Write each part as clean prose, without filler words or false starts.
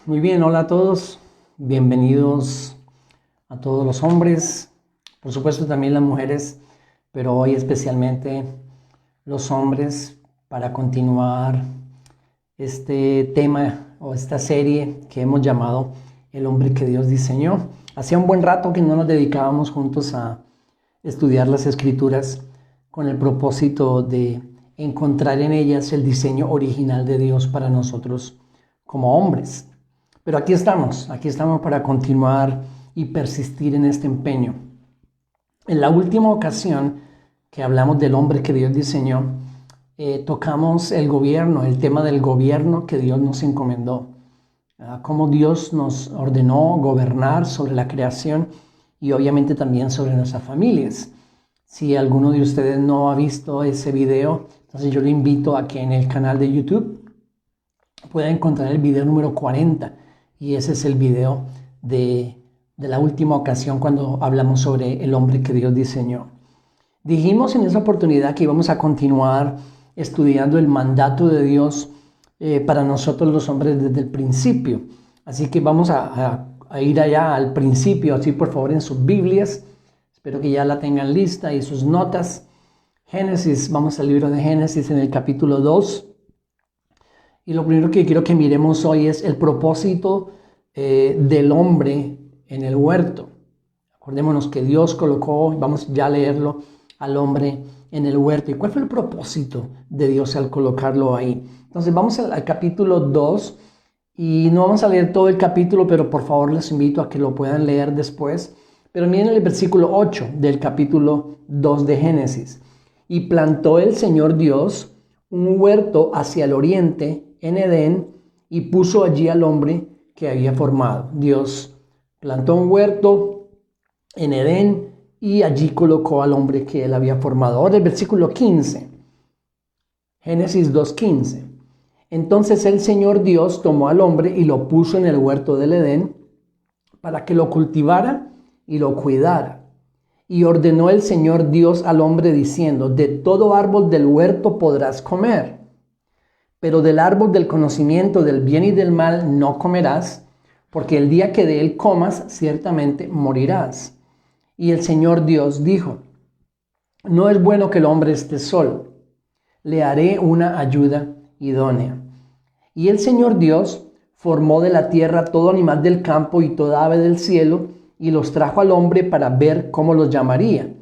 Muy bien, hola a todos, bienvenidos a todos los hombres, por supuesto también las mujeres, pero hoy especialmente los hombres para continuar este tema o esta serie que hemos llamado El hombre que Dios diseñó. Hacía un buen rato que no nos dedicábamos juntos a estudiar las escrituras con el propósito de encontrar en ellas el diseño original de Dios para nosotros como hombres. Pero aquí estamos para continuar y persistir en este empeño. En la última ocasión que hablamos del hombre que Dios diseñó, tocamos el tema del gobierno que Dios nos encomendó. Cómo Dios nos ordenó gobernar sobre la creación y obviamente también sobre nuestras familias. Si alguno de ustedes no ha visto ese video, entonces yo le invito a que en el canal de YouTube pueda encontrar el video número 40. Y ese es el video de la última ocasión cuando hablamos sobre el hombre que Dios diseñó. Dijimos en esa oportunidad que íbamos a continuar estudiando el mandato de Dios para nosotros los hombres desde el principio. Así que vamos a ir allá al principio, así por favor en sus Biblias. Espero que ya la tengan lista y sus notas. Génesis, vamos al libro de Génesis en el capítulo 2. Y lo primero que quiero que miremos hoy es el propósito del hombre en el huerto. Acordémonos que Dios colocó, vamos ya a leerlo, al hombre en el huerto. ¿Y cuál fue el propósito de Dios al colocarlo ahí? Entonces vamos al capítulo 2 y no vamos a leer todo el capítulo, pero por favor les invito a que lo puedan leer después. Pero miren el versículo 8 del capítulo 2 de Génesis. Y plantó el Señor Dios un huerto hacia el oriente en Edén y puso allí al hombre que había formado. Dios plantó un huerto en Edén y allí colocó al hombre que él había formado. Ahora el versículo 15, Génesis 2:15. Entonces el Señor Dios tomó al hombre y lo puso en el huerto del Edén para que lo cultivara y lo cuidara. Y ordenó el Señor Dios al hombre diciendo: de todo árbol del huerto podrás comer, pero del árbol del conocimiento del bien y del mal no comerás, porque el día que de él comas ciertamente morirás. Y el Señor Dios dijo: no es bueno que el hombre esté solo, le haré una ayuda idónea. Y el Señor Dios formó de la tierra todo animal del campo y toda ave del cielo, y los trajo al hombre para ver cómo los llamaría.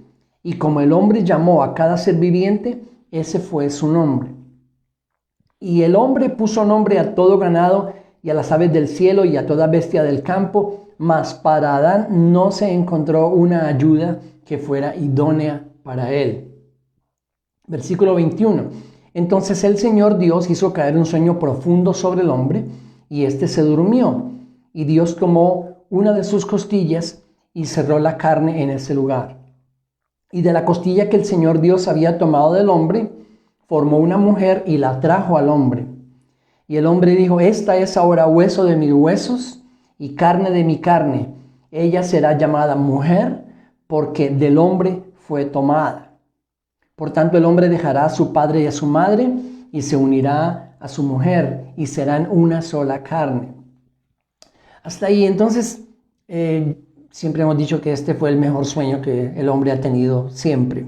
Y como el hombre llamó a cada ser viviente, ese fue su nombre. Y el hombre puso nombre a todo ganado y a las aves del cielo y a toda bestia del campo, mas para Adán no se encontró una ayuda que fuera idónea para él. Versículo 21. Entonces el Señor Dios hizo caer un sueño profundo sobre el hombre, y éste se durmió. Y Dios tomó una de sus costillas y cerró la carne en ese lugar. Y de la costilla que el Señor Dios había tomado del hombre, formó una mujer y la trajo al hombre. Y el hombre dijo: esta es ahora hueso de mis huesos y carne de mi carne. Ella será llamada mujer, porque del hombre fue tomada. Por tanto, el hombre dejará a su padre y a su madre y se unirá a su mujer, y serán una sola carne. Hasta ahí, entonces, siempre hemos dicho que este fue el mejor sueño que el hombre ha tenido siempre.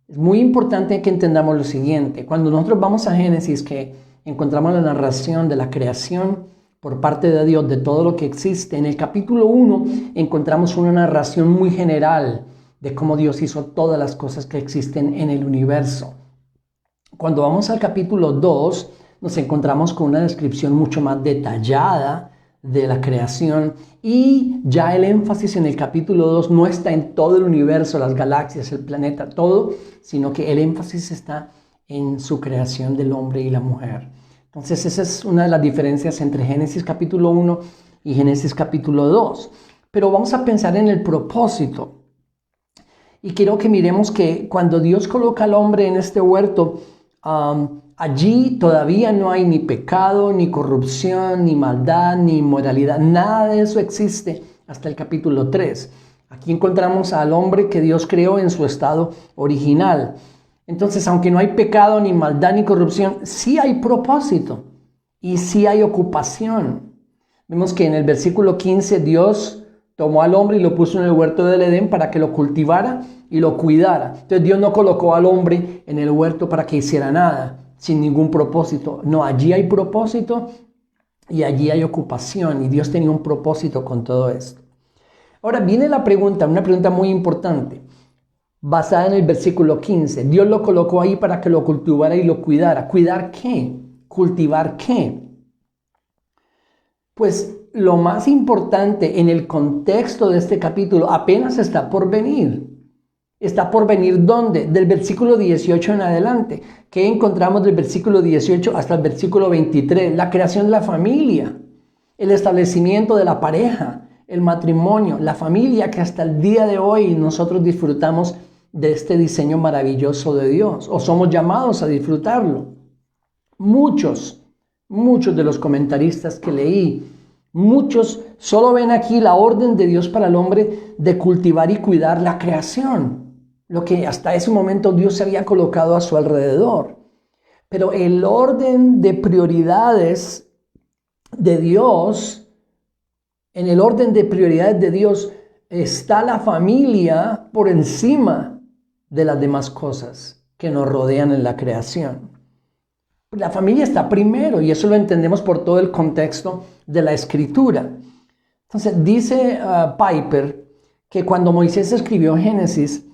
Es muy importante que entendamos lo siguiente. Cuando nosotros vamos a Génesis, que encontramos la narración de la creación por parte de Dios, de todo lo que existe, en el capítulo 1 encontramos una narración muy general de cómo Dios hizo todas las cosas que existen en el universo. Cuando vamos al capítulo 2, nos encontramos con una descripción mucho más detallada de la creación, y ya el énfasis en el capítulo 2 no está en todo el universo, las galaxias, el planeta, todo, sino que el énfasis está en su creación del hombre y la mujer. Entonces esa es una de las diferencias entre Génesis capítulo 1 y Génesis capítulo 2. Pero vamos a pensar en el propósito. Y quiero que miremos que cuando Dios coloca al hombre en este huerto, allí todavía no hay ni pecado, ni corrupción, ni maldad, ni inmoralidad. Nada de eso existe hasta el capítulo 3. Aquí encontramos al hombre que Dios creó en su estado original. Entonces, aunque no hay pecado, ni maldad, ni corrupción, sí hay propósito y sí hay ocupación. Vemos que en el versículo 15 Dios tomó al hombre y lo puso en el huerto del Edén para que lo cultivara y lo cuidara. Entonces Dios no colocó al hombre en el huerto para que hiciera nada, sin ningún propósito. No, allí hay propósito y allí hay ocupación, y Dios tenía un propósito con todo esto. Ahora viene la pregunta, una pregunta muy importante, basada en el versículo 15. Dios lo colocó ahí para que lo cultivara y lo cuidara. ¿Cuidar qué? ¿Cultivar qué? Pues lo más importante en el contexto de este capítulo apenas está por venir. ¿Está por venir dónde? Del versículo 18 en adelante. ¿Qué encontramos del versículo 18 hasta el versículo 23? La creación de la familia, el establecimiento de la pareja, el matrimonio, la familia, que hasta el día de hoy nosotros disfrutamos de este diseño maravilloso de Dios, o somos llamados a disfrutarlo. Muchos de los comentaristas que leí, muchos solo ven aquí la orden de Dios para el hombre de cultivar y cuidar la creación, lo que hasta ese momento Dios se había colocado a su alrededor. Pero el orden de prioridades de Dios, en el orden de prioridades de Dios está la familia por encima de las demás cosas que nos rodean en la creación. La familia está primero, y eso lo entendemos por todo el contexto de la Escritura. Entonces dice Piper que cuando Moisés escribió Génesis,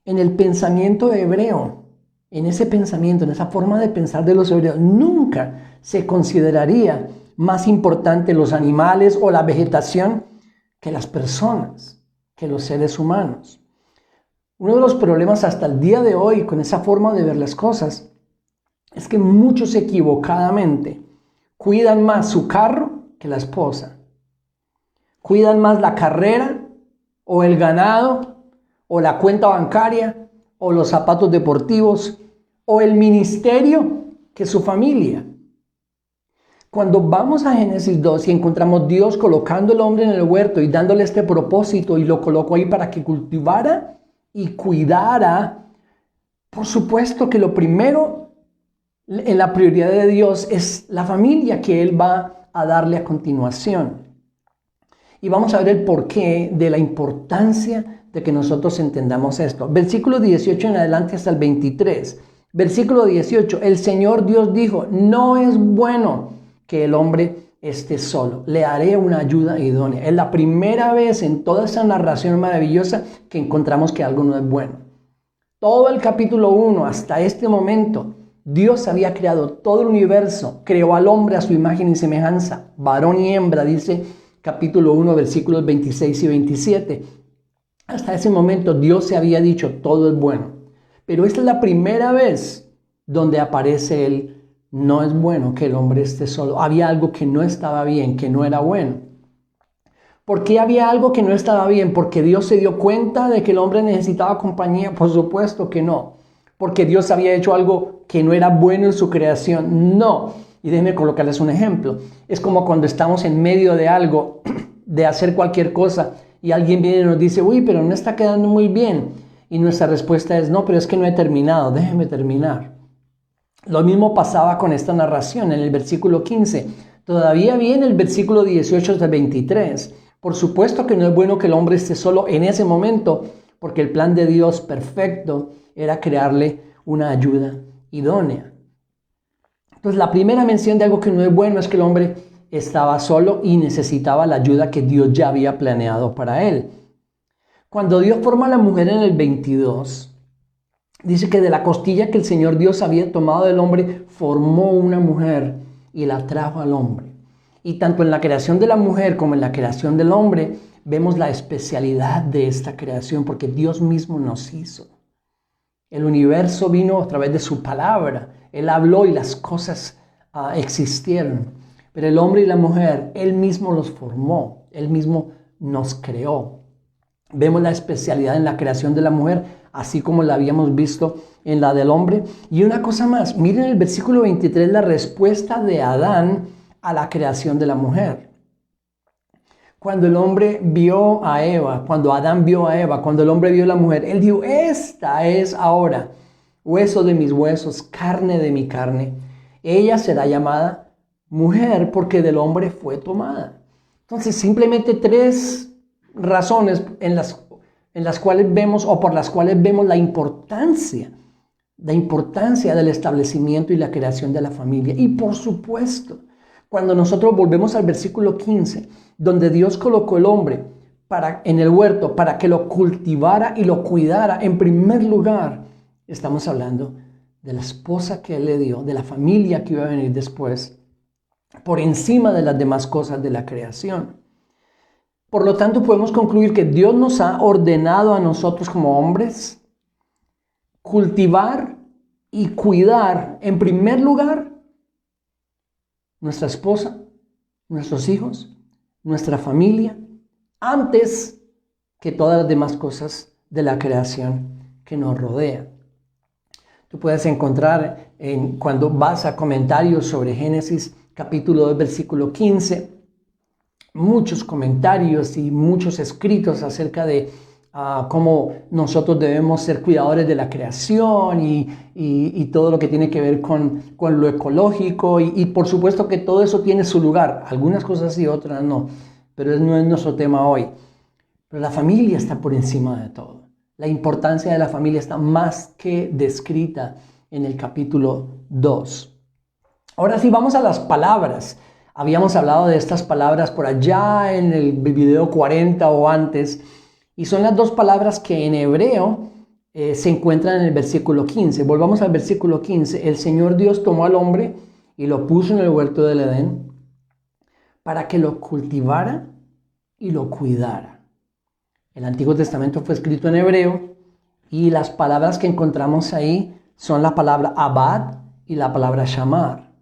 en el pensamiento hebreo, en ese pensamiento, en esa forma de pensar de los hebreos, nunca se consideraría más importante los animales o la vegetación que las personas, que los seres humanos. Uno de los problemas hasta el día de hoy con esa forma de ver las cosas es que muchos equivocadamente cuidan más su carro que la esposa. Cuidan más la carrera o el ganado o la cuenta bancaria o los zapatos deportivos o el ministerio que su familia. Cuando vamos a Génesis 2 y encontramos Dios colocando al hombre en el huerto y dándole este propósito, y lo colocó ahí para que cultivara y cuidara, por supuesto que lo primero en la prioridad de Dios es la familia que Él va a darle a continuación. Y vamos a ver el porqué de la importancia de que nosotros entendamos esto. Versículo 18 en adelante hasta el 23. Versículo 18. El Señor Dios dijo: no es bueno que el hombre esté solo. Le haré una ayuda idónea. Es la primera vez en toda esa narración maravillosa que encontramos que algo no es bueno. Todo el capítulo 1 hasta este momento, Dios había creado todo el universo, creó al hombre a su imagen y semejanza, varón y hembra, dice capítulo 1, versículos 26 y 27. Hasta ese momento Dios se había dicho: todo es bueno. Pero esta es la primera vez donde aparece el: no es bueno que el hombre esté solo. Había algo que no estaba bien, que no era bueno. ¿Por qué había algo que no estaba bien? ¿Porque Dios se dio cuenta de que el hombre necesitaba compañía? Por supuesto que no. ¿Porque Dios había hecho algo que no era bueno en su creación? No. Y déjenme colocarles un ejemplo. Es como cuando estamos en medio de algo, de hacer cualquier cosa, y alguien viene y nos dice: uy, pero no está quedando muy bien. Y nuestra respuesta es: no, pero es que no he terminado, déjeme terminar. Lo mismo pasaba con esta narración en el versículo 15. Todavía viene el versículo 18 hasta 23. Por supuesto que no es bueno que el hombre esté solo en ese momento, porque el plan de Dios perfecto era crearle una ayuda idónea. Entonces, la primera mención de algo que no es bueno es que el hombre estaba solo y necesitaba la ayuda que Dios ya había planeado para él. Cuando Dios forma a la mujer en el 22, dice que de la costilla que el Señor Dios había tomado del hombre, formó una mujer y la trajo al hombre. Y tanto en la creación de la mujer como en la creación del hombre, vemos la especialidad de esta creación, porque Dios mismo nos hizo. El universo vino a través de su palabra. Él habló y las cosas existieron. Pero el hombre y la mujer, Él mismo los formó. Él mismo nos creó. Vemos la especialidad en la creación de la mujer, así como la habíamos visto en la del hombre. Y una cosa más, miren el versículo 23, la respuesta de Adán a la creación de la mujer. Cuando el hombre vio a Eva, cuando Adán vio a Eva, cuando el hombre vio a la mujer, él dijo: esta es ahora hueso de mis huesos, carne de mi carne. Ella será llamada mujer porque del hombre fue tomada. Entonces, simplemente 3 razones en las cuales vemos, o por las cuales vemos la importancia del establecimiento y la creación de la familia. Y por supuesto, cuando nosotros volvemos al versículo 15, donde Dios colocó el hombre en el huerto para que lo cultivara y lo cuidara, en primer lugar, estamos hablando de la esposa que Él le dio, de la familia que iba a venir después, por encima de las demás cosas de la creación. Por lo tanto, podemos concluir que Dios nos ha ordenado a nosotros como hombres cultivar y cuidar, en primer lugar, nuestra esposa, nuestros hijos, nuestra familia, antes que todas las demás cosas de la creación que nos rodean. Tú puedes encontrar cuando vas a comentarios sobre Génesis capítulo 2, versículo 15, muchos comentarios y muchos escritos acerca de cómo nosotros debemos ser cuidadores de la creación y todo lo que tiene que ver con lo ecológico y por supuesto que todo eso tiene su lugar, algunas cosas sí, otras no, pero no es nuestro tema hoy. Pero la familia está por encima de todo. La importancia de la familia está más que descrita en el capítulo 2. Ahora sí, vamos a las palabras. Habíamos hablado de estas palabras por allá en el video 40 o antes, y son las 2 palabras que en hebreo se encuentran en el versículo 15. Volvamos al versículo 15. El Señor Dios tomó al hombre y lo puso en el huerto del Edén para que lo cultivara y lo cuidara. El Antiguo Testamento fue escrito en hebreo y las palabras que encontramos ahí son la palabra abad y la palabra shamar.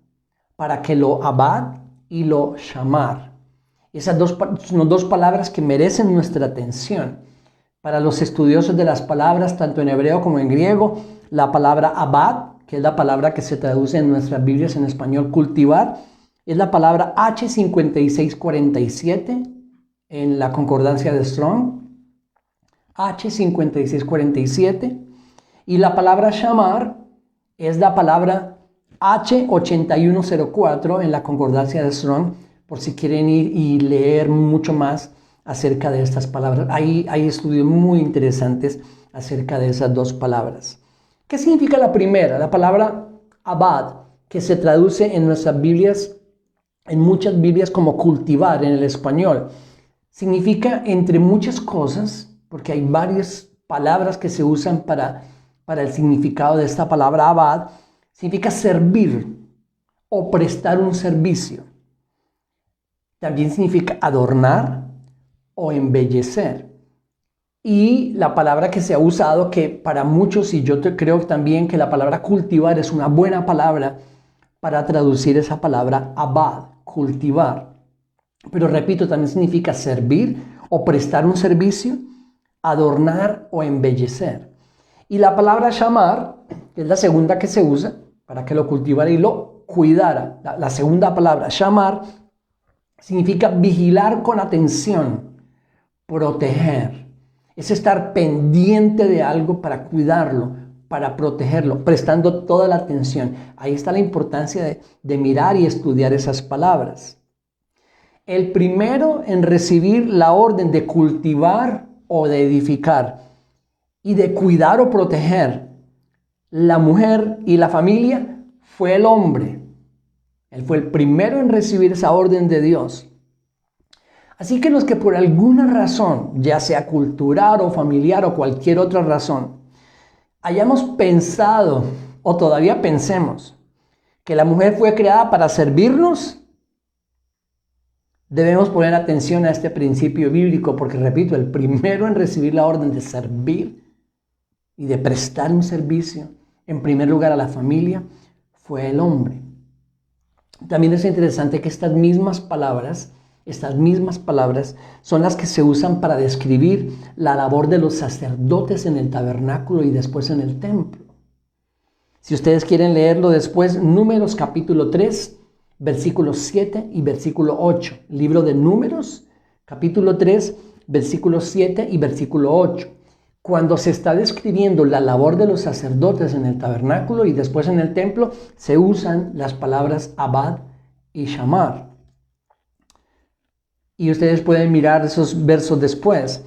Para que lo abad y lo shamar. Esas son 2 palabras que merecen nuestra atención. Para los estudiosos de las palabras, tanto en hebreo como en griego, la palabra abad, que es la palabra que se traduce en nuestras Biblias en español, cultivar, es la palabra H5647 en la concordancia de Strong. H5647. Y la palabra shamar es la palabra H8104 en la concordancia de Strong, por si quieren ir y leer mucho más acerca de estas palabras. Hay estudios muy interesantes acerca de esas 2 palabras. ¿Qué significa la primera? La palabra abad, que se traduce en nuestras Biblias, en muchas Biblias como cultivar en el español. Significa, entre muchas cosas, porque hay varias palabras que se usan para el significado de esta palabra abad, significa servir o prestar un servicio. También significa adornar o embellecer. Y la palabra que se ha usado, que para muchos, y yo creo también que la palabra cultivar es una buena palabra para traducir esa palabra abad, cultivar. Pero repito, también significa servir o prestar un servicio, adornar o embellecer. Y la palabra shamar, que es la segunda que se usa, para que lo cultivara y lo cuidara. La segunda palabra, shamar, significa vigilar con atención, proteger. Es estar pendiente de algo para cuidarlo, para protegerlo, prestando toda la atención. Ahí está la importancia de mirar y estudiar esas palabras. El primero en recibir la orden de cultivar o de edificar y de cuidar o proteger la mujer y la familia fue el hombre. Él fue el primero en recibir esa orden de Dios. Así que los que por alguna razón, ya sea cultural o familiar o cualquier otra razón, hayamos pensado o todavía pensemos que la mujer fue creada para servirnos, debemos poner atención a este principio bíblico porque, repito, el primero en recibir la orden de servir y de prestar un servicio, en primer lugar a la familia, fue el hombre. También es interesante que estas mismas palabras son las que se usan para describir la labor de los sacerdotes en el tabernáculo y después en el templo. Si ustedes quieren leerlo después, Números capítulo 3, versículos 7 y versículo 8. Libro de Números, capítulo 3, versículos 7 y versículo 8. Cuando se está describiendo la labor de los sacerdotes en el tabernáculo y después en el templo, se usan las palabras abad y Shamar. Y ustedes pueden mirar esos versos después.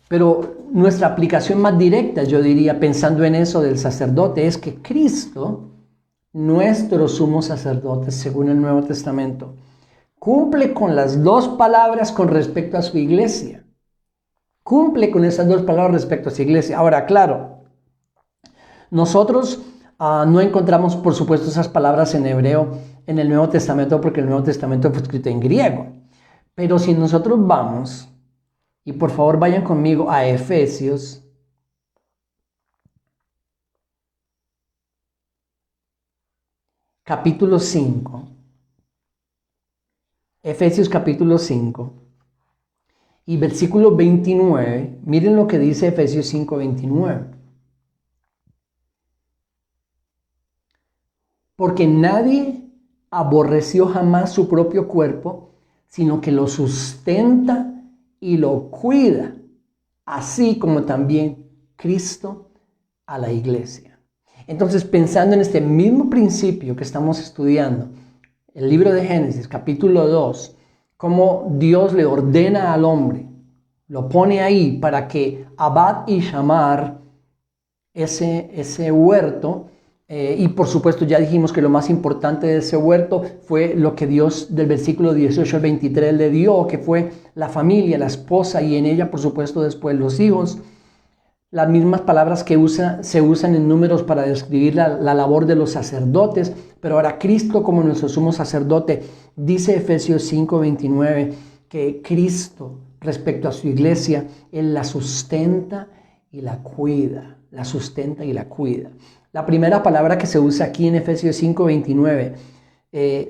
Pero nuestra aplicación más directa, yo diría, pensando en eso del sacerdote, es que Cristo, nuestro sumo sacerdote, según el Nuevo Testamento, cumple con las dos palabras con respecto a su iglesia. Cumple con esas dos palabras respecto a su iglesia. Ahora, claro, nosotros no encontramos, por supuesto, esas palabras en hebreo en el Nuevo Testamento, porque el Nuevo Testamento fue escrito en griego. Pero si nosotros vamos, y por favor vayan conmigo a Efesios, capítulo 5. Efesios capítulo 5 y versículo 29. Miren lo que dice Efesios 5, 29. Porque nadie aborreció jamás su propio cuerpo, sino que lo sustenta y lo cuida, así como también Cristo a la iglesia. Entonces, pensando en este mismo principio que estamos estudiando, el libro de Génesis, capítulo 2, cómo Dios le ordena al hombre, lo pone ahí para que Abad y Shamar, ese huerto, y por supuesto ya dijimos que lo más importante de ese huerto fue lo que Dios del versículo 18 al 23 le dio, que fue la familia, la esposa y en ella por supuesto después los hijos. Las mismas palabras que se usan en Números para describir la labor de los sacerdotes, pero ahora Cristo como nuestro sumo sacerdote, dice Efesios 5:29 que Cristo respecto a su iglesia, Él la sustenta y la cuida, la sustenta y la cuida. La primera palabra que se usa aquí en Efesios 5:29,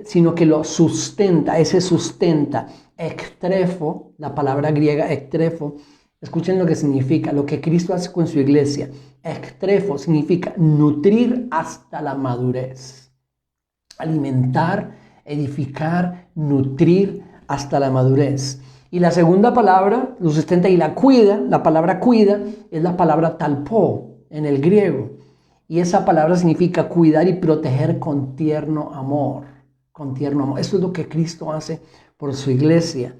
sino que lo sustenta, ese sustenta, ektrefo, la palabra griega ektrefo, escuchen lo que significa, lo que Cristo hace con su iglesia. Ektrefo significa nutrir hasta la madurez, alimentar, edificar, nutrir hasta la madurez. Y la segunda palabra, lo sustenta y la cuida, la palabra cuida es la palabra talpo en el griego. Y esa palabra significa cuidar y proteger con tierno amor. Con tierno amor. Eso es lo que Cristo hace por su iglesia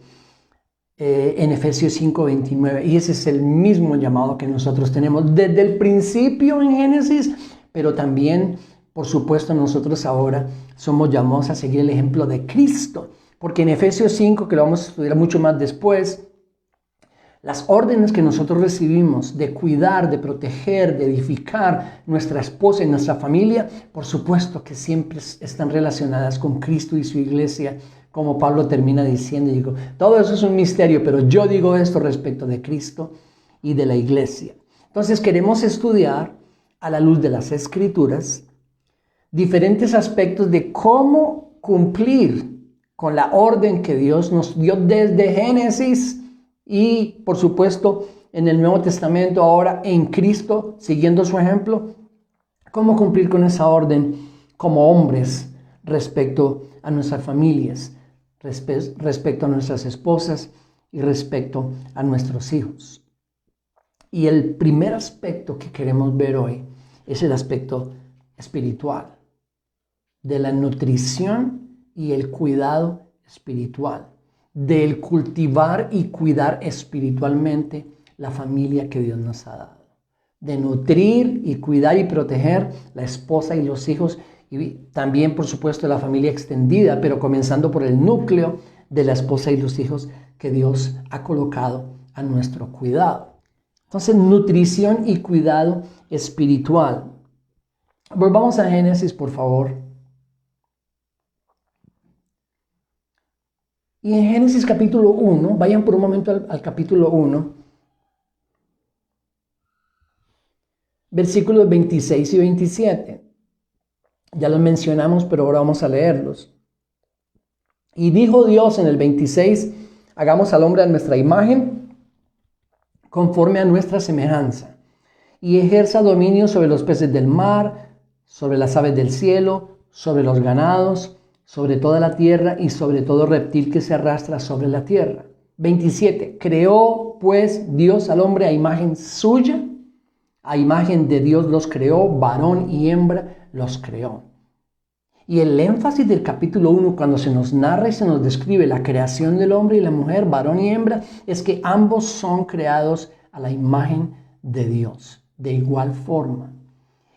en Efesios 5:29. Y ese es el mismo llamado que nosotros tenemos desde el principio en Génesis, pero también, por supuesto, nosotros ahora somos llamados a seguir el ejemplo de Cristo. Porque en Efesios 5, que lo vamos a estudiar mucho más después, las órdenes que nosotros recibimos de cuidar, de proteger, de edificar nuestra esposa y nuestra familia, por supuesto que siempre están relacionadas con Cristo y su iglesia, como Pablo termina diciendo. Digo, todo eso es un misterio, pero yo digo esto respecto de Cristo y de la iglesia. Entonces queremos estudiar a la luz de las Escrituras diferentes aspectos de cómo cumplir con la orden que Dios nos dio desde Génesis y, por supuesto, en el Nuevo Testamento, ahora en Cristo, siguiendo su ejemplo, cómo cumplir con esa orden como hombres respecto a nuestras familias, respecto a nuestras esposas y respecto a nuestros hijos. Y el primer aspecto que queremos ver hoy es el aspecto espiritual, de la nutrición y el cuidado espiritual, del cultivar y cuidar espiritualmente la familia que Dios nos ha dado, de nutrir y cuidar y proteger la esposa y los hijos y también por supuesto la familia extendida, pero comenzando por el núcleo de la esposa y los hijos que Dios ha colocado a nuestro cuidado. Entonces, nutrición y cuidado espiritual. Volvamos a Génesis, por favor. Y en Génesis capítulo 1, vayan por un momento al capítulo 1, versículos 26 y 27. Ya los mencionamos, pero ahora vamos a leerlos. Y dijo Dios en el 26, hagamos al hombre a nuestra imagen, conforme a nuestra semejanza, y ejerza dominio sobre los peces del mar, sobre las aves del cielo, sobre los ganados, sobre toda la tierra y sobre todo reptil que se arrastra sobre la tierra. 27. Creó pues Dios al hombre a imagen suya, a imagen de Dios los creó, varón y hembra los creó. Y el énfasis del capítulo 1, cuando se nos narra y se nos describe la creación del hombre y la mujer, varón y hembra, es que ambos son creados a la imagen de Dios, de igual forma.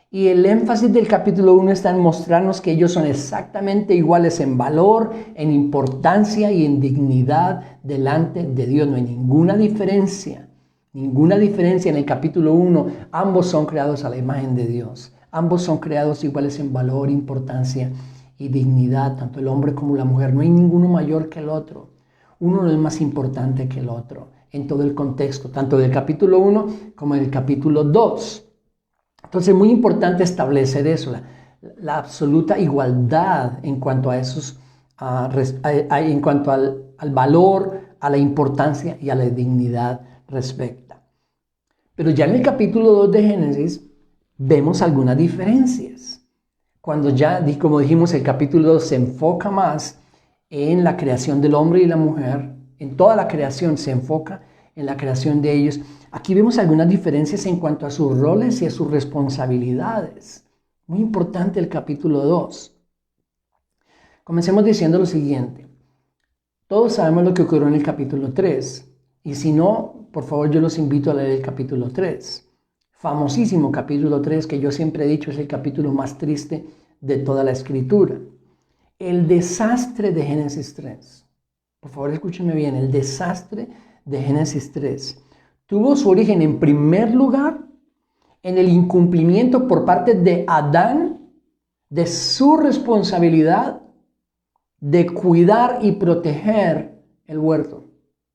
Y el énfasis del capítulo 1 está en mostrarnos que ellos son exactamente iguales en valor, en importancia y en dignidad delante de Dios. No hay ninguna diferencia en el capítulo 1. Ambos son creados a la imagen de Dios. Ambos son creados iguales en valor, importancia y dignidad, tanto el hombre como la mujer. No hay ninguno mayor que el otro. Uno no es más importante que el otro en todo el contexto, tanto del capítulo 1 como del capítulo 2. Entonces es muy importante establecer eso, la absoluta igualdad en cuanto a esos, en cuanto al valor, a la importancia y a la dignidad respecta. Pero ya en el capítulo 2 de Génesis vemos algunas diferencias. Cuando ya, como dijimos, el capítulo 2 se enfoca más en la creación del hombre y la mujer, en toda la creación se enfoca en la creación de ellos. Aquí vemos algunas diferencias en cuanto a sus roles y a sus responsabilidades. Muy importante el capítulo 2. Comencemos diciendo lo siguiente. Todos sabemos lo que ocurrió en el capítulo 3. Y si no, por favor, yo los invito a leer el capítulo 3. Famosísimo capítulo 3, que yo siempre he dicho es el capítulo más triste de toda la Escritura. El desastre de Génesis 3. Por favor, escúchenme bien. El desastre de Génesis 3 tuvo su origen en primer lugar en el incumplimiento por parte de Adán de su responsabilidad de cuidar y proteger el huerto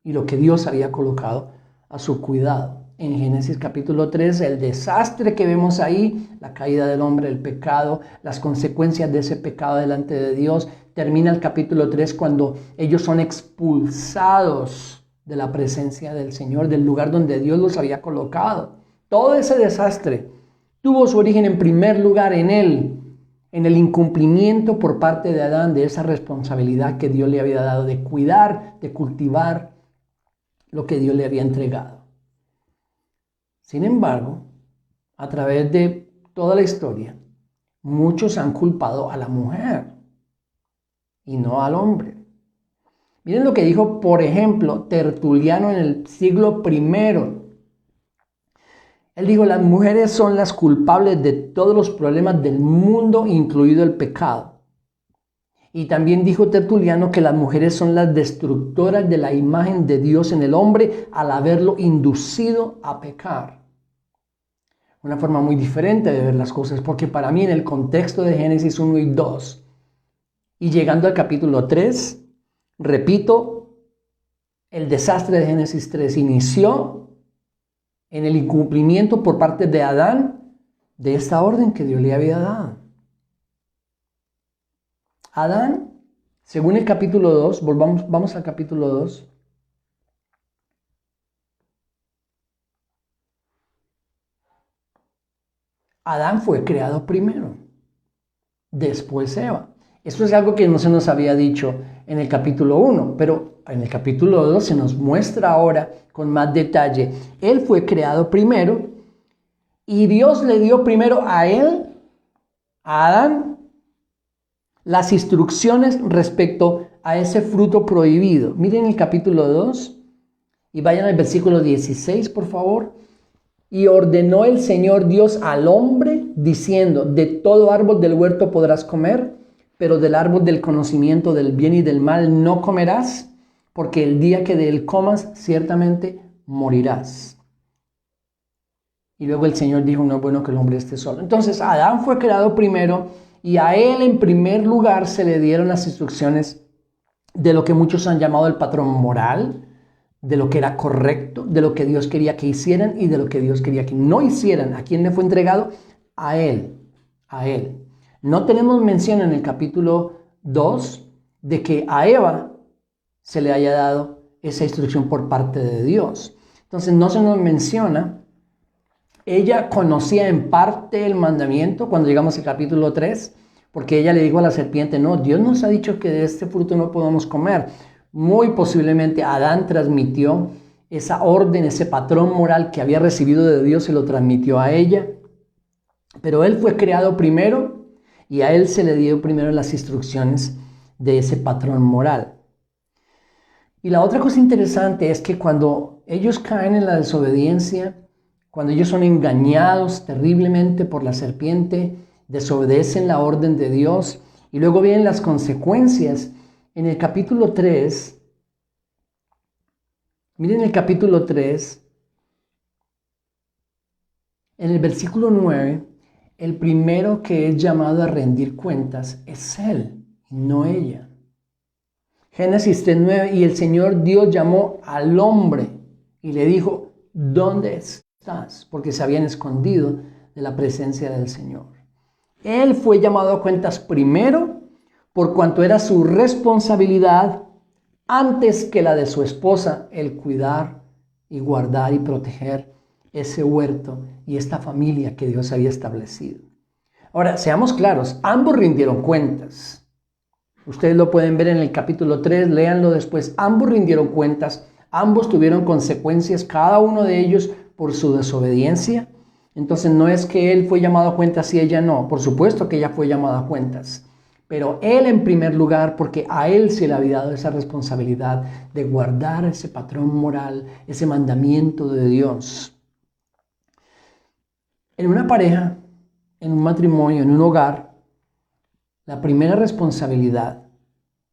y lo que Dios había colocado a su cuidado. En Génesis capítulo 3, el desastre que vemos ahí, la caída del hombre, el pecado, las consecuencias de ese pecado delante de Dios, termina el capítulo 3 cuando ellos son expulsados de la presencia del Señor, del lugar donde Dios los había colocado. Todo ese desastre tuvo su origen en primer lugar en el incumplimiento por parte de Adán de esa responsabilidad que Dios le había dado de cuidar, de cultivar lo que Dios le había entregado. Sin embargo, a través de toda la historia, muchos han culpado a la mujer y no al hombre. Miren lo que dijo, por ejemplo, Tertuliano en el siglo I. Él dijo, las mujeres son las culpables de todos los problemas del mundo, incluido el pecado. Y también dijo Tertuliano que las mujeres son las destructoras de la imagen de Dios en el hombre al haberlo inducido a pecar. Una forma muy diferente de ver las cosas, porque para mí en el contexto de Génesis 1 y 2, y llegando al capítulo 3, repito, el desastre de Génesis 3 inició en el incumplimiento por parte de Adán de esta orden que Dios le había dado. Adán, según el capítulo 2, vamos al capítulo 2. Adán fue creado primero, después Eva. Esto es algo que no se nos había dicho en el capítulo 1, pero en el capítulo 2 se nos muestra ahora con más detalle. Él fue creado primero y Dios le dio primero a él, a Adán, las instrucciones respecto a ese fruto prohibido. Miren el capítulo 2 y vayan al versículo 16, por favor. Y ordenó el Señor Dios al hombre diciendo, de todo árbol del huerto podrás comer, pero del árbol del conocimiento del bien y del mal no comerás, porque el día que de él comas ciertamente morirás. Y luego el Señor dijo, no es bueno que el hombre esté solo. Entonces Adán fue creado primero y a él en primer lugar se le dieron las instrucciones de lo que muchos han llamado el patrón moral, de lo que era correcto, de lo que Dios quería que hicieran y de lo que Dios quería que no hicieran. ¿A quién le fue entregado? A él, a él. No tenemos mención en el capítulo 2 de que a Eva se le haya dado esa instrucción por parte de Dios. Entonces no se nos menciona. Ella conocía en parte el mandamiento cuando llegamos al capítulo 3, porque ella le dijo a la serpiente, no, Dios nos ha dicho que de este fruto no podemos comer. Muy posiblemente Adán transmitió esa orden, ese patrón moral que había recibido de Dios, se lo transmitió a ella. Pero él fue creado primero y a él se le dio primero las instrucciones de ese patrón moral. Y la otra cosa interesante es que cuando ellos caen en la desobediencia, cuando ellos son engañados terriblemente por la serpiente, desobedecen la orden de Dios y luego vienen las consecuencias. En el capítulo 3, miren el capítulo 3, en el versículo 9, el primero que es llamado a rendir cuentas es él, no ella. Génesis 3:9, y el Señor Dios llamó al hombre y le dijo, ¿dónde estás? Porque se habían escondido de la presencia del Señor. Él fue llamado a cuentas primero por cuanto era su responsabilidad antes que la de su esposa, el cuidar y guardar y proteger ese huerto y esta familia que Dios había establecido. Ahora, seamos claros, ambos rindieron cuentas. Ustedes lo pueden ver en el capítulo 3, léanlo después. Ambos rindieron cuentas, ambos tuvieron consecuencias, cada uno de ellos por su desobediencia. Entonces no es que él fue llamado a cuentas y ella no. Por supuesto que ella fue llamada a cuentas. Pero él en primer lugar, porque a él se le había dado esa responsabilidad de guardar ese patrón moral, ese mandamiento de Dios. En una pareja, en un matrimonio, en un hogar, la primera responsabilidad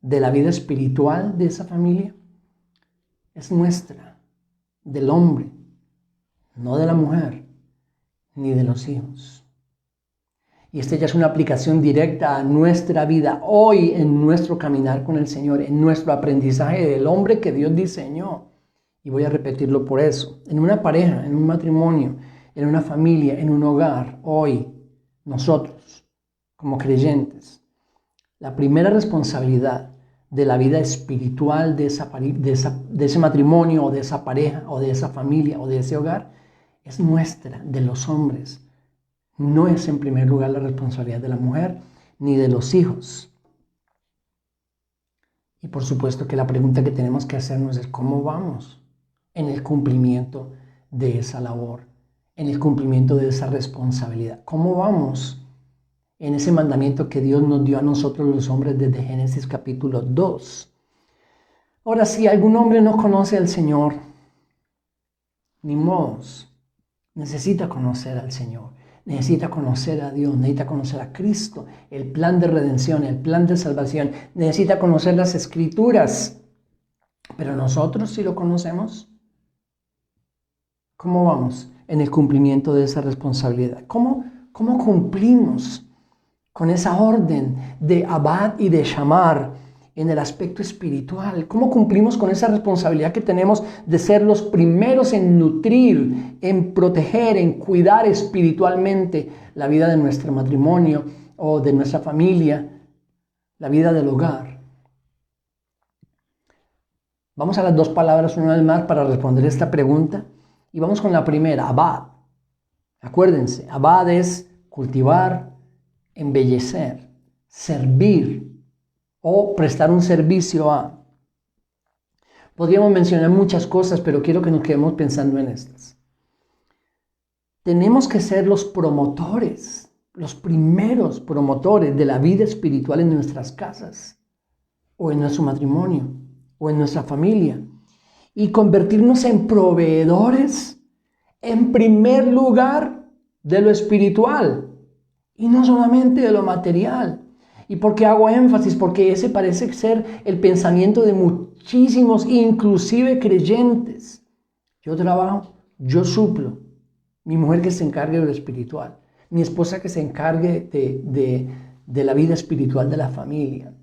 de la vida espiritual de esa familia es nuestra, del hombre, no de la mujer, ni de los hijos. Y esta ya es una aplicación directa a nuestra vida hoy en nuestro caminar con el Señor, en nuestro aprendizaje del hombre que Dios diseñó. Y voy a repetirlo por eso. En una pareja, en un matrimonio, en una familia, en un hogar, hoy, nosotros, como creyentes, la primera responsabilidad de la vida espiritual de ese matrimonio o de esa pareja o de esa familia o de ese hogar es nuestra, de los hombres. No es en primer lugar la responsabilidad de la mujer ni de los hijos. Y por supuesto que la pregunta que tenemos que hacernos es ¿cómo vamos en el cumplimiento de esa labor, en el cumplimiento de esa responsabilidad? ¿Cómo vamos en ese mandamiento que Dios nos dio a nosotros los hombres desde Génesis capítulo 2? Ahora, si algún hombre no conoce al Señor, ni modos, necesita conocer al Señor, necesita conocer a Dios, necesita conocer a Cristo, el plan de redención, el plan de salvación, necesita conocer las Escrituras. Pero nosotros, si lo conocemos, ¿cómo vamos en el cumplimiento de esa responsabilidad? ¿Cómo cumplimos con esa orden de abad y de shamar en el aspecto espiritual? ¿Cómo cumplimos con esa responsabilidad que tenemos de ser los primeros en nutrir, en proteger, en cuidar espiritualmente la vida de nuestro matrimonio o de nuestra familia, la vida del hogar? Vamos a las dos palabras una vez más para responder esta pregunta. Y vamos con la primera, abad. Acuérdense, abad es cultivar, embellecer, servir o prestar un servicio a. Podríamos mencionar muchas cosas, pero quiero que nos quedemos pensando en estas. Tenemos que ser los promotores, los primeros promotores de la vida espiritual en nuestras casas, o en nuestro matrimonio, o en nuestra familia, y convertirnos en proveedores, en primer lugar, de lo espiritual, y no solamente de lo material. ¿Y por qué hago énfasis? Porque ese parece ser el pensamiento de muchísimos, inclusive creyentes. Yo trabajo, yo suplo. Mi mujer que se encargue de lo espiritual. Mi esposa que se encargue de la vida espiritual de la familia.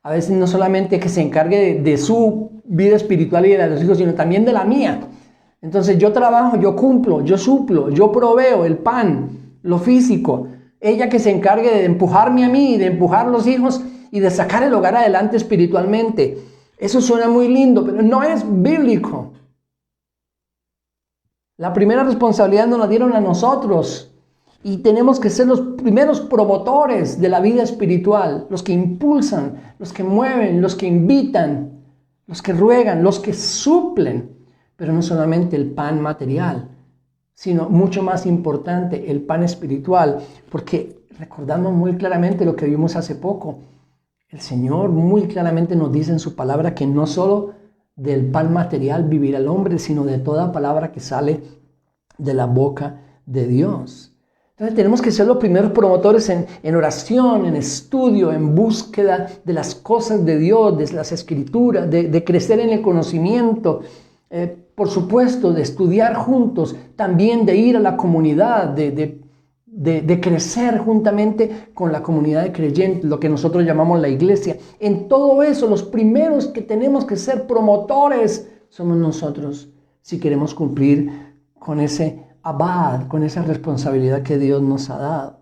A veces no solamente que se encargue de su vida espiritual y de la de los hijos, sino también de la mía. Entonces yo trabajo, yo cumplo, yo suplo, yo proveo el pan, lo físico. Ella que se encargue de empujarme a mí, de empujar a los hijos y de sacar el hogar adelante espiritualmente. Eso suena muy lindo, pero no es bíblico. La primera responsabilidad nos la dieron a nosotros y tenemos que ser los primeros promotores de la vida espiritual, los que impulsan, los que mueven, los que invitan, los que ruegan, los que suplen, pero no solamente el pan material, sino mucho más importante, el pan espiritual, porque recordamos muy claramente lo que vimos hace poco. El Señor muy claramente nos dice en su palabra que no solo del pan material vivirá el hombre, sino de toda palabra que sale de la boca de Dios. Entonces tenemos que ser los primeros promotores en oración, en estudio, en búsqueda de las cosas de Dios, de las escrituras, de crecer en el conocimiento, por supuesto, de estudiar juntos, también de ir a la comunidad, de crecer juntamente con la comunidad de creyentes, lo que nosotros llamamos la iglesia. En todo eso, los primeros que tenemos que ser promotores somos nosotros, si queremos cumplir con ese abad, con esa responsabilidad que Dios nos ha dado.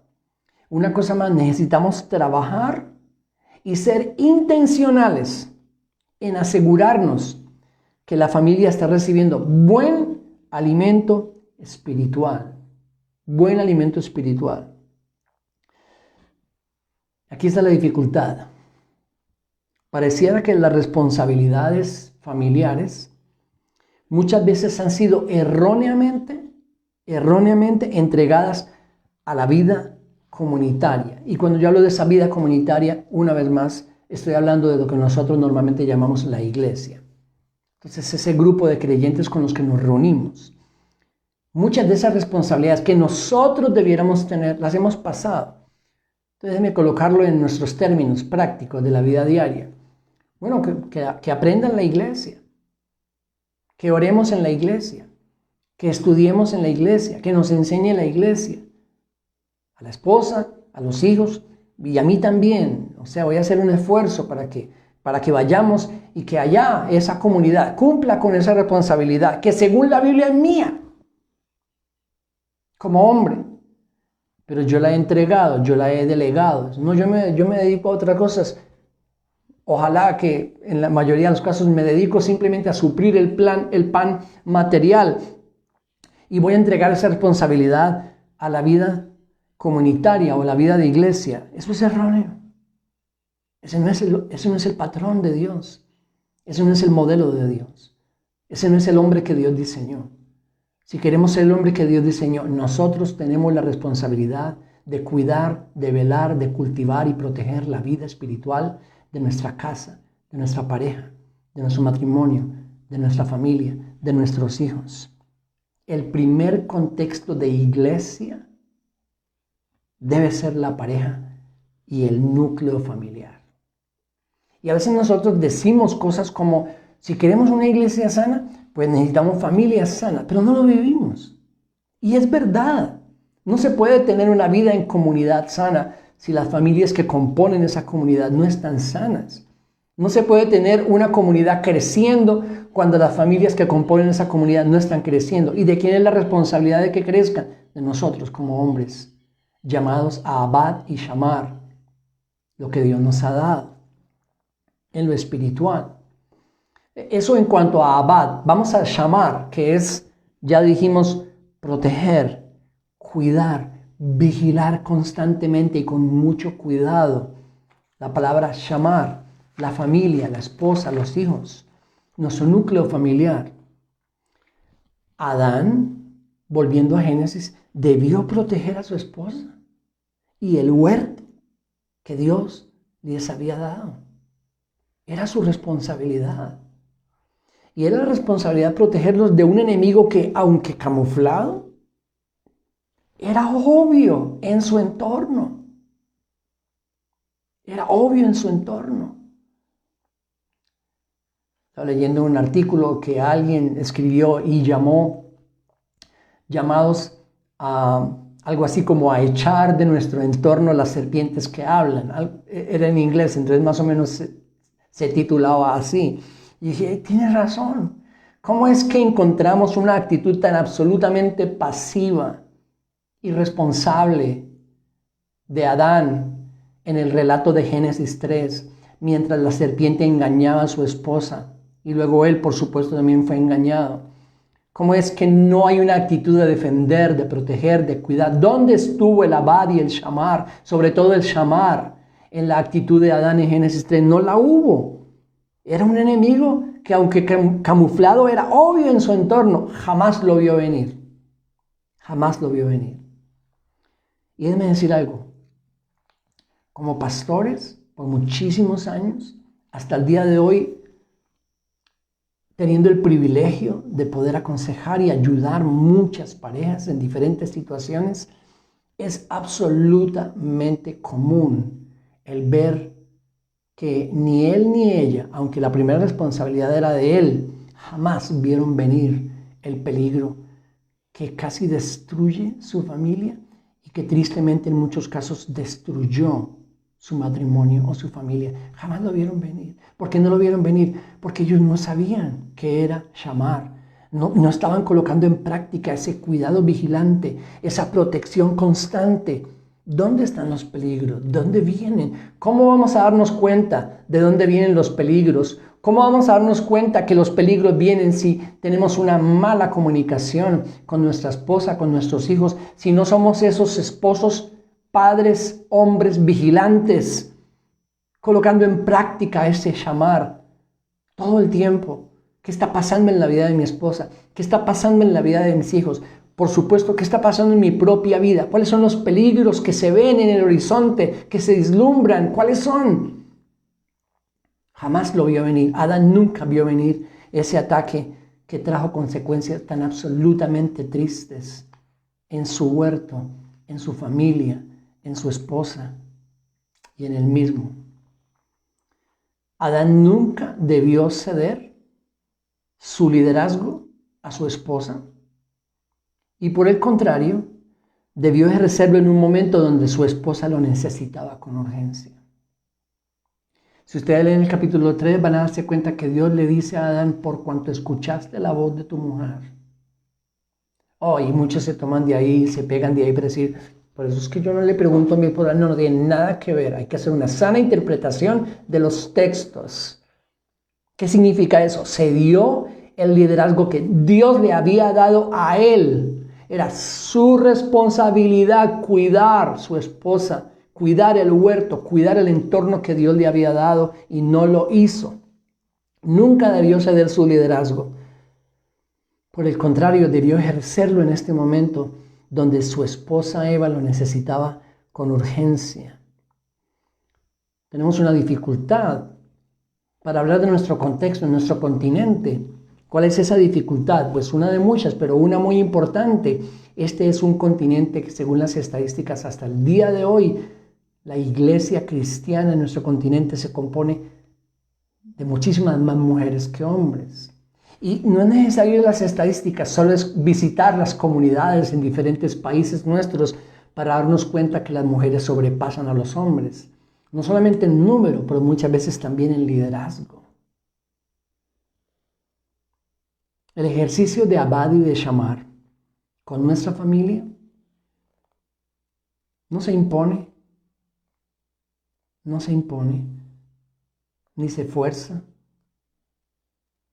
Una cosa más, necesitamos trabajar y ser intencionales en asegurarnos que la familia está recibiendo buen alimento espiritual. Buen alimento espiritual. Aquí está la dificultad. Pareciera que las responsabilidades familiares muchas veces han sido erróneamente entregadas a la vida comunitaria. Y cuando yo hablo de esa vida comunitaria, una vez más, estoy hablando de lo que nosotros normalmente llamamos la iglesia. Entonces, ese grupo de creyentes con los que nos reunimos. Muchas de esas responsabilidades que nosotros debiéramos tener, las hemos pasado. Entonces, déjeme colocarlo en nuestros términos prácticos de la vida diaria. Bueno, que aprendan la iglesia, que oremos en la iglesia, que estudiemos en la iglesia, que nos enseñe la iglesia. A la esposa, a los hijos y a mí también. O sea, voy a hacer un esfuerzo para que vayamos y que allá esa comunidad cumpla con esa responsabilidad, que según la Biblia es mía, como hombre. Pero yo la he entregado, yo la he delegado. No, yo me dedico a otras cosas. Ojalá que en la mayoría de los casos me dedico simplemente a suplir el pan material. Y voy a entregar esa responsabilidad a la vida comunitaria o la vida de iglesia. Eso es erróneo. Ese no es el patrón de Dios. Ese no es el modelo de Dios. Ese no es el hombre que Dios diseñó. Si queremos ser el hombre que Dios diseñó, nosotros tenemos la responsabilidad de cuidar, de velar, de cultivar y proteger la vida espiritual de nuestra casa, de nuestra pareja, de nuestro matrimonio, de nuestra familia, de nuestros hijos. El primer contexto de iglesia debe ser la pareja y el núcleo familiar. Y a veces nosotros decimos cosas como, si queremos una iglesia sana, pues necesitamos familias sanas, pero no lo vivimos. Y es verdad, no se puede tener una vida en comunidad sana si las familias que componen esa comunidad no están sanas. No se puede tener una comunidad creciendo cuando las familias que componen esa comunidad no están creciendo. ¿Y de quién es la responsabilidad de que crezcan? De nosotros como hombres, llamados a abad y shamar, lo que Dios nos ha dado en lo espiritual. Eso en cuanto a abad. Vamos a shamar, que es, ya dijimos, proteger, cuidar, vigilar constantemente y con mucho cuidado. La palabra shamar, la familia, la esposa, los hijos, nuestro núcleo familiar. Adán, volviendo a Génesis, debió proteger a su esposa y el huerto que Dios les había dado. Era su responsabilidad. Y era la responsabilidad protegerlos de un enemigo que, aunque camuflado, era obvio en su entorno. Era obvio en su entorno. Estaba leyendo un artículo que alguien escribió y llamados a algo así como a echar de nuestro entorno las serpientes que hablan. Era en inglés, entonces más o menos se titulaba así. Y dije, tienes razón. ¿Cómo es que encontramos una actitud tan absolutamente pasiva, irresponsable de Adán en el relato de Génesis 3, mientras la serpiente engañaba a su esposa y luego él, por supuesto, también fue engañado? ¿Cómo es que no hay una actitud de defender, de proteger, de cuidar? ¿Dónde estuvo el abad y el shamar? Sobre todo el shamar en la actitud de Adán en Génesis 3. No la hubo. Era un enemigo que, aunque camuflado, era obvio en su entorno. Jamás lo vio venir. Jamás lo vio venir. Y déjeme decir algo. como pastores por muchísimos años, hasta el día de hoy, teniendo el privilegio de poder aconsejar y ayudar muchas parejas en diferentes situaciones, es absolutamente común el ver que ni él ni ella, aunque la primera responsabilidad era de él, jamás vieron venir el peligro que casi destruye su familia y que tristemente en muchos casos destruyó su matrimonio o su familia. Jamás lo vieron venir. ¿Por qué no lo vieron venir? Porque ellos no sabían qué era llamar. No estaban colocando en práctica ese cuidado vigilante, esa protección constante. ¿Dónde están los peligros? ¿Dónde vienen? ¿Cómo vamos a darnos cuenta de dónde vienen los peligros? ¿Cómo vamos a darnos cuenta que los peligros vienen si tenemos una mala comunicación con nuestra esposa, con nuestros hijos? Si no somos esos esposos, padres, hombres vigilantes, colocando en práctica ese llamar todo el tiempo. ¿Qué está pasando en la vida de mi esposa? ¿Qué está pasando en la vida de mis hijos? Por supuesto, ¿qué está pasando en mi propia vida? ¿Cuáles son los peligros que se ven en el horizonte, que se vislumbran? ¿Cuáles son? Jamás lo vio venir. Adán nunca vio venir ese ataque que trajo consecuencias tan absolutamente tristes en su huerto, en su familia, en su esposa y en él mismo. Adán nunca debió ceder su liderazgo a su esposa y por el contrario, debió ejercerlo en un momento donde su esposa lo necesitaba con urgencia. Si ustedes leen el capítulo 3 van a darse cuenta que Dios le dice a Adán: por cuanto escuchaste la voz de tu mujer. Y muchos se toman de ahí, se pegan de ahí para decir: por eso es que yo no le pregunto a mi esposa. No tiene nada que ver. Hay que hacer una sana interpretación de los textos. ¿Qué significa eso? Se dio el liderazgo que Dios le había dado a él. Era su responsabilidad cuidar su esposa, cuidar el huerto, cuidar el entorno que Dios le había dado, y no lo hizo. Nunca debió ceder su liderazgo. Por el contrario, debió ejercerlo en este momento donde su esposa Eva lo necesitaba con urgencia. Tenemos una dificultad para hablar de nuestro contexto, en nuestro continente. ¿Cuál es esa dificultad? Pues una de muchas, pero una muy importante. Este es un continente que, según las estadísticas, hasta el día de hoy, la iglesia cristiana en nuestro continente se compone de muchísimas más mujeres que hombres. Y no es necesario las estadísticas, solo es visitar las comunidades en diferentes países nuestros para darnos cuenta que las mujeres sobrepasan a los hombres. No solamente en número, pero muchas veces también en liderazgo. El ejercicio de abad y de shamar con nuestra familia no se impone, ni se fuerza,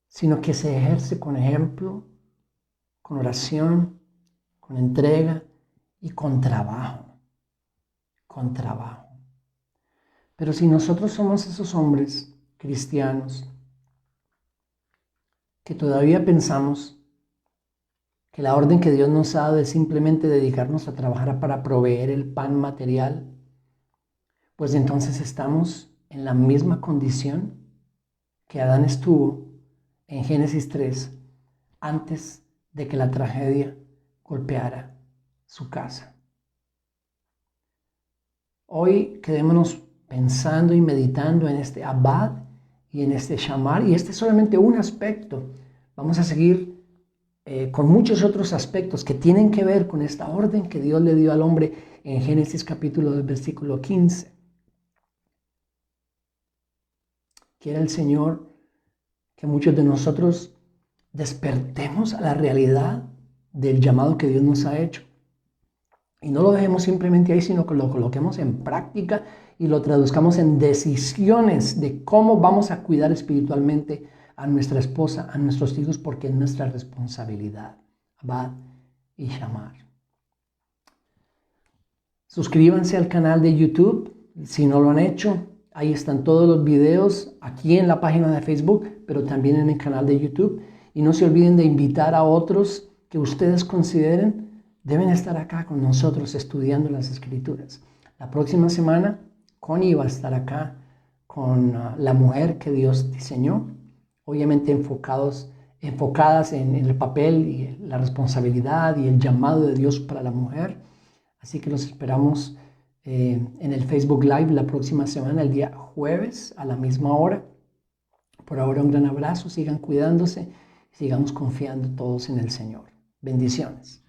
sino que se ejerce con ejemplo, con oración, con entrega y con trabajo. Pero si nosotros somos esos hombres cristianos que todavía pensamos que la orden que Dios nos ha dado es simplemente dedicarnos a trabajar para proveer el pan material, pues entonces estamos en la misma condición que Adán estuvo en Génesis 3 antes de que la tragedia golpeara su casa. Hoy quedémonos pensando y meditando en este abad y en este shamar, y este es solamente un aspecto. Vamos a seguir con muchos otros aspectos que tienen que ver con esta orden que Dios le dio al hombre en Génesis capítulo 2, versículo 15. Quiere el Señor que muchos de nosotros despertemos a la realidad del llamado que Dios nos ha hecho. Y no lo dejemos simplemente ahí, sino que lo coloquemos en práctica y lo traduzcamos en decisiones de cómo vamos a cuidar espiritualmente a nuestra esposa, a nuestros hijos, porque es nuestra responsabilidad. Abad y shamar. Suscríbanse al canal de YouTube si no lo han hecho. Ahí están todos los videos aquí en la página de Facebook, pero también en el canal de YouTube. Y no se olviden de invitar a otros que ustedes consideren deben estar acá con nosotros estudiando las Escrituras. La próxima semana Connie va a estar acá con la mujer que Dios diseñó, obviamente enfocadas en el papel y la responsabilidad y el llamado de Dios para la mujer. Así que los esperamos en el Facebook Live la próxima semana, el día jueves a la misma hora. Por ahora un gran abrazo, sigan cuidándose, sigamos confiando todos en el Señor. Bendiciones.